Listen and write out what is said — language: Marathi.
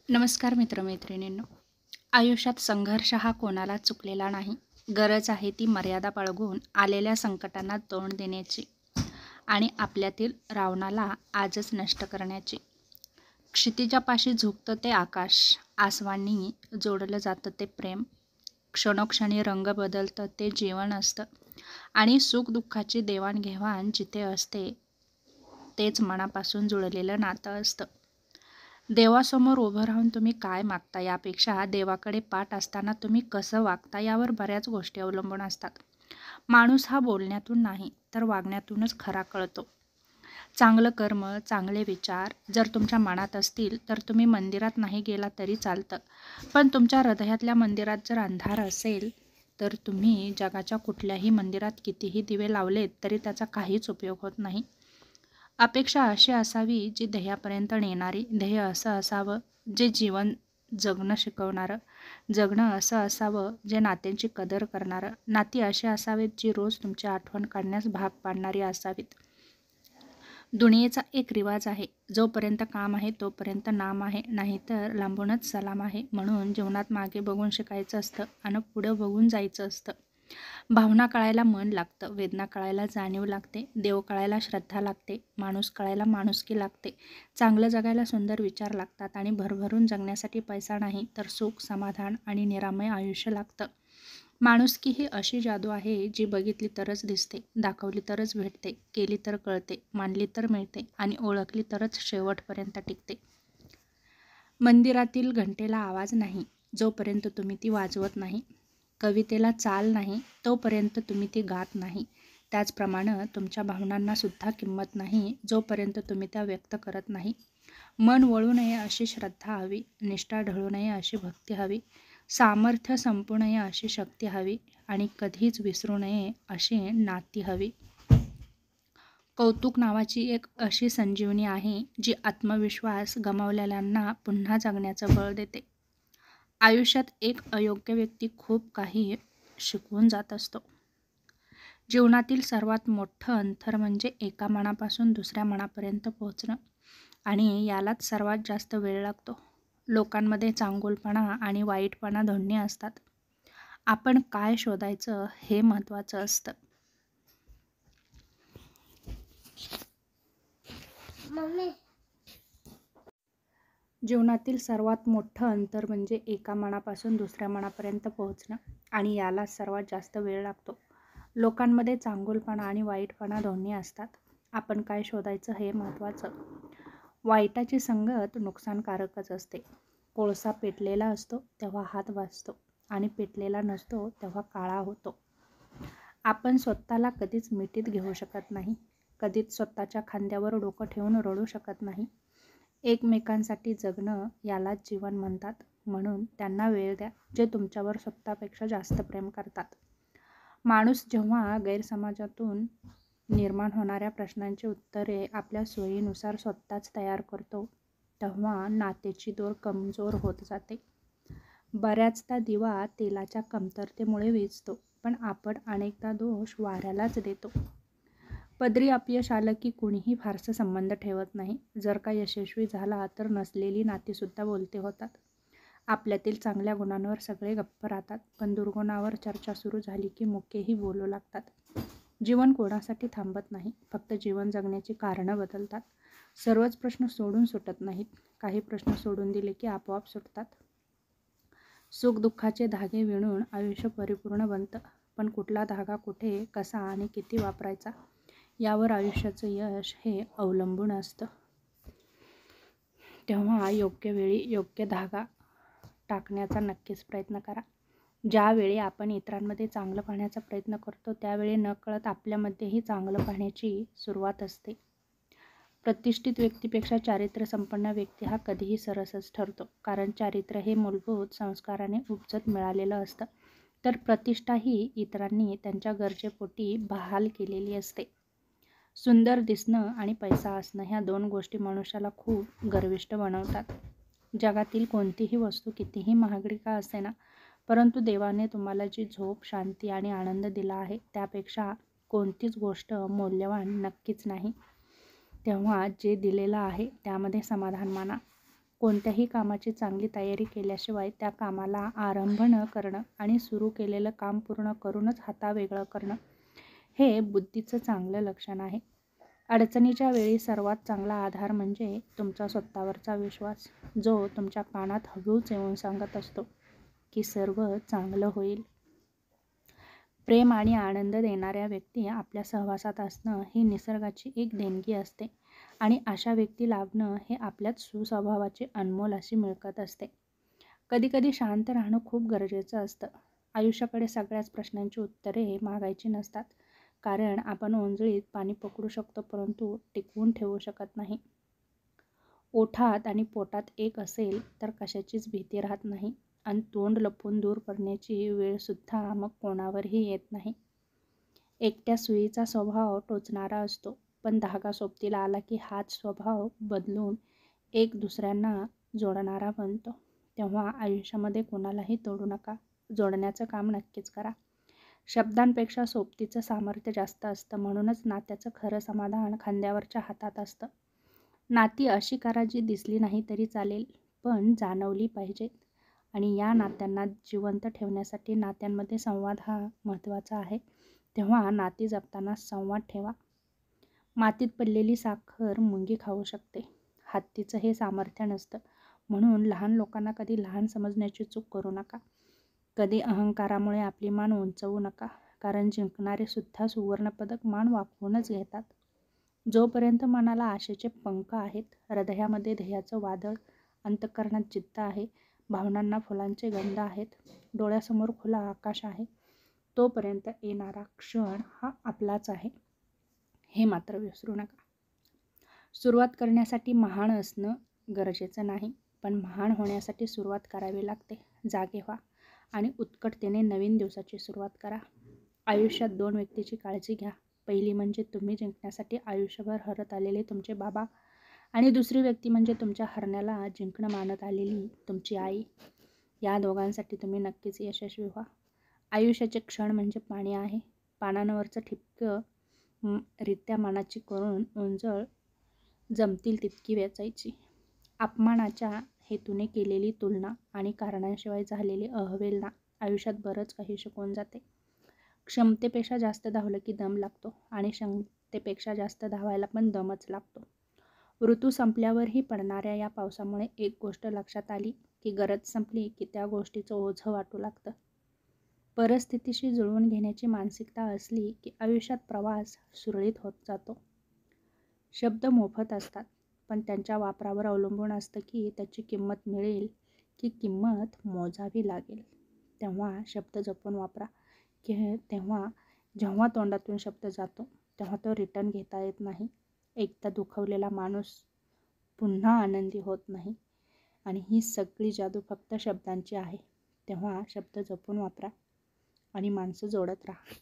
नमस्कार मित्रमैत्रिणींनो. आयुष्यात संघर्ष हा कोणाला चुकलेला नाही. गरज आहे ती मर्यादा बाळगून आलेल्या संकटांना तोंड देण्याची आणि आपल्यातील रावणाला आजच नष्ट करण्याची. क्षितिजापाशी झुकतं ते आकाश, आसवांनी जोडलं जातं ते प्रेम, क्षणोक्षणी रंग बदलतं ते जीवन असतं आणि सुखदुःखाची देवाणघेवाण जिथे असते तेच मनापासून जुळलेलं नातं असतं. देवासमोर उभं राहून तुम्ही काय मागता यापेक्षा देवाकडे पाठ असताना तुम्ही कसं वागता यावर बऱ्याच गोष्टी अवलंबून असतात. माणूस हा बोलण्यातून नाही तर वागण्यातूनच खरा कळतो. चांगलं कर्म, चांगले विचार जर तुमच्या मनात असतील तर तुम्ही मंदिरात नाही गेला तरी चालतं, पण तुमच्या हृदयातल्या मंदिरात जर अंधार असेल तर तुम्ही जगाच्या कुठल्याही मंदिरात कितीही दिवे लावलेत तरी त्याचा काहीच उपयोग होत नाही. अपेक्षा अशी असावी जी ध्येयापर्यंत नेणारी, ध्येय असं असावं जे जीवन जगणं शिकवणारं, जगणं असं असावं जे नात्यांची कदर करणारं, नाती अशी असावीत जी रोज तुमची आठवण काढण्यास भाग पाडणारी असावीत. दुनियेचा एक रिवाज आहे, जोपर्यंत काम आहे तोपर्यंत नाम आहे, नाहीतर लांबूनच सलाम आहे. म्हणून जीवनात मागे बघून शिकायचं असतं आणि पुढं बघून जायचं असतं. भावना कळायला मन लागतं, वेदना कळायला जाणीव लागते, देव कळायला श्रद्धा लागते, माणूस कळायला माणुसकी लागते, चांगलं जगायला सुंदर विचार लागतात आणि भरभरून जगण्यासाठी पैसा नाही तर सुख, समाधान आणि निरामय आयुष्य लागतं. माणुसकी ही अशी जादू आहे जी बघितली तरच दिसते, दाखवली तरच भेटते, केली तर कळते, मानली तर मिळते आणि ओळखली तरच शेवटपर्यंत टिकते. मंदिरातील घंटेला आवाज नाही जोपर्यंत तुम्ही ती वाजवत नाही, कवितेला चाल नाही तोपर्यंत तुम्ही ती गात नाही, त्याचप्रमाणे तुमच्या भावनांना सुद्धा किंमत नाही जोपर्यंत तुम्ही त्या व्यक्त करत नाही. मन वळू नये अशी श्रद्धा हवी, निष्ठा ढळू नये अशी भक्ती हवी, सामर्थ्य संपू नये अशी शक्ती हवी आणि कधीच विसरू नये अशी नाती हवी. कौतुक नावाची एक अशी संजीवनी आहे जी आत्मविश्वास गमावलेल्यांना पुन्हा जगण्याचं बळ देते. आयुष्यात एक अयोग्य व्यक्ती खूप काही शिकवून जात असतो. जीवनातील सर्वात मोठं अंतर म्हणजे एका मनापासून दुसऱ्या मनापर्यंत पोहोचणं आणि यालाच सर्वात जास्त वेळ लागतो. लोकांमध्ये चांगुलपणा आणि वाईटपणा दोन्ही असतात. आपण काय शोधायचं हे महत्त्वाचं असतं. जीवनातील सर्वात मोठं अंतर म्हणजे एका मनापासून दुसऱ्या मनापर्यंत पोहोचणं आणि यालाच सर्वात जास्त वेळ लागतो. लोकांमध्ये चांगुलपणा आणि वाईटपणा दोन्ही असतात. आपण काय शोधायचं हे महत्त्वाचं. वाईटाची संगत नुकसानकारकच असते. कोळसा पेटलेला असतो तेव्हा हात वाजतो आणि पेटलेला नसतो तेव्हा काळा होतो. आपण स्वतःला कधीच मिठीत घेऊ शकत नाही, कधीच स्वतःच्या खांद्यावर डोकं ठेवून रडू शकत नाही. एकमेकांसाठी जगणं यालाच जीवन म्हणतात. म्हणून त्यांना वेळ द्या जे तुमच्यावर स्वतःपेक्षा जास्त प्रेम करतात. माणूस जेव्हा गैरसमजातून निर्माण होणाऱ्या प्रश्नांची उत्तरे आपल्या सोयीनुसार स्वतःच तयार करतो तेव्हा नातेची दोर कमजोर होत जाते. बऱ्याचदा दिवा तेलाच्या कमतरतेमुळे विझतो, पण आपण अनेकदा दोष वाऱ्यालाच देतो. पदरी अपयश आलं की कुणीही फारसा संबंध ठेवत नाही. जर का यशस्वी झाला तर नसलेली नातीसुद्धा बोलते होतात. आपल्यातील चांगल्या गुणांवर सगळे गप्प राहतात, पण दुर्गुणावर चर्चा सुरू झाली की मुकेही बोलू लागतात. जीवन कोणासाठी थांबत नाही, फक्त जीवन जगण्याची कारणं बदलतात. सर्वच प्रश्न सोडून सुटत नाहीत, काही प्रश्न सोडून दिले की आपोआप सुटतात. सुखदुःखाचे धागे विणून आयुष्य परिपूर्ण बनतं, पण कुठला धागा कुठे, कसा आणि किती वापरायचा यावर आयुष्याचं यश हे अवलंबून असतं. तेव्हा योग्य वेळी योग्य धागा टाकण्याचा नक्कीच प्रयत्न करा. ज्यावेळी आपण इतरांमध्ये चांगलं पाहण्याचा प्रयत्न करतो त्यावेळी नकळत आपल्यामध्येही चांगलं पाहण्याची सुरुवात असते. प्रतिष्ठित व्यक्तीपेक्षा चारित्र्यसंपन्न व्यक्ती हा कधीही सरसच ठरतो, कारण चारित्र्य हे मूलभूत संस्काराने उपजत मिळालेलं असतं, तर प्रतिष्ठा ही इतरांनी त्यांच्या गरजेपोटी बहाल केलेली असते. सुंदर दिसणं आणि पैसा असणं ह्या दोन गोष्टी मनुष्याला खूप गर्विष्ठ बनवतात. जगातील कोणतीही वस्तू कितीही महागडी का असेना, परंतु देवाने तुम्हाला जी झोप, शांती आणि आनंद दिला आहे त्यापेक्षा कोणतीच गोष्ट मौल्यवान नक्कीच नाही. तेव्हा जे दिलेलं आहे त्यामध्ये समाधान माना. कोणत्याही कामाची चांगली तयारी केल्याशिवाय त्या कामाला आरंभ न करणं आणि सुरू केलेलं काम पूर्ण करूनच हातावेगळं करणं हे बुद्धीचं चांगलं लक्षण आहे. अडचणीच्या वेळी सर्वात चांगला आधार म्हणजे तुमचा स्वतःवरचा विश्वास, जो तुमच्या कानात हळूच येऊन सांगत असतो की सर्व चांगलं होईल. प्रेम आणि आनंद देणाऱ्या व्यक्ती आपल्या सहवासात असणं ही निसर्गाची एक देणगी असते आणि अशा व्यक्ती लाभणं हे आपल्यात सुस्वभावाची अनमोल अशी मिळकत असते. कधीकधी शांत राहणं खूप गरजेचं असतं. आयुष्याकडे सगळ्याच प्रश्नांची उत्तरे मागायची नसतात, कारण आपण ओंजळीत पाणी पकडू शकतो परंतु टिकवून ठेवू शकत नाही. ओठात आणि पोटात एक असेल तर कशाचीच भीती राहत नाही आणि तोंड लपवून दूर करण्याची वेळसुद्धा मग कोणावरही येत नाही. एकट्या सुईचा स्वभाव टोचणारा असतो, पण धागा सोबतीला आला की हाच स्वभाव बदलून एक दुसऱ्यांना जोडणारा बनतो. तेव्हा आयुष्यामध्ये कोणालाही तोडू नका, जोडण्याचं काम नक्कीच करा. शब्दांपेक्षा सोबतीचं सामर्थ्य जास्त असतं, म्हणूनच नात्याचं खरं समाधान खांद्यावरच्या हातात असतं. नाती अशी करा जी दिसली नाही तरी चालेल, पण जाणवली पाहिजेत. आणि या नात्यांना जिवंत ठेवण्यासाठी नात्यांमध्ये संवाद हा महत्त्वाचा आहे. तेव्हा नाती जपताना संवाद ठेवा. मातीत पडलेली साखर मुंगी खाऊ शकते, हत्तीचं हे सामर्थ्य नसतं. म्हणून लहान लोकांना कधी लहान समजण्याची चूक करू नका. कधी अहंकारामुळे आपली मान उंचवू नका, कारण जिंकणारे सुद्धा सुवर्णपदक मान वाकवूनच घेतात. जोपर्यंत मनाला आशेचे पंख आहेत, हृदयामध्ये ध्येयाचं वादळ, अंतःकरणात जिद्द आहे, भावनांना फुलांचे गंध आहेत, डोळ्यासमोर खुला आकाश आहे, तोपर्यंत येणारा क्षण हा आपलाच आहे, हे मात्र विसरू नका. सुरुवात करण्यासाठी महान असणं गरजेचं नाही, पण महान होण्यासाठी सुरुवात करावी लागते. जागे व्हा आणि उत्कटतेने नवीन दिवसाची सुरुवात करा. आयुष्यात 2 व्यक्तीची काळजी घ्या. पहिली म्हणजे तुम्ही जिंकण्यासाठी आयुष्यभर हरत आलेले तुमचे बाबा आणि दुसरी व्यक्ती म्हणजे तुमच्या हरण्याला जिंकणं मानत आलेली तुमची आई. या दोघांसाठी तुम्ही नक्कीच यशस्वी व्हा. आयुष्याचे क्षण म्हणजे पाणी आहे. पानांवरचं ठिपकं रित्या मनाची करून ओंजळ जमतील तितकी वेचायची. अपमानाच्या हेतूने केलेली तुलना आणि कारणांशिवाय झालेली अवहेलना आयुष्यात बरंच काही शिकवून जाते. क्षमतेपेक्षा जास्त धावलं की दम लागतो आणि क्षमतेपेक्षा जास्त धावायला पण दमच लागतो. ऋतू संपल्यावरही पडणाऱ्या या पावसामुळे एक गोष्ट लक्षात आली की गरज संपली की त्या गोष्टीचं ओझं वाटू लागतं. परिस्थितीशी जुळवून घेण्याची मानसिकता असली की आयुष्यात प्रवास सुरळीत होत जातो. शब्द मोफत असतात, पण त्यांच्या वापरावर अवलंबून असतं की त्याची किंमत मिळेल की किंमत मोजावी लागेल. तेव्हा शब्द जपून वापरा. जेव्हा तोंडातून शब्द जातो तेव्हा तो रिटर्न घेता येत नाही. एकदा दुखावलेला माणूस पुन्हा आनंदी होत नाही आणि ही सगळी जादू फक्त शब्दांची आहे. तेव्हा शब्द जपून वापरा आणि माणसं जोडत राहा.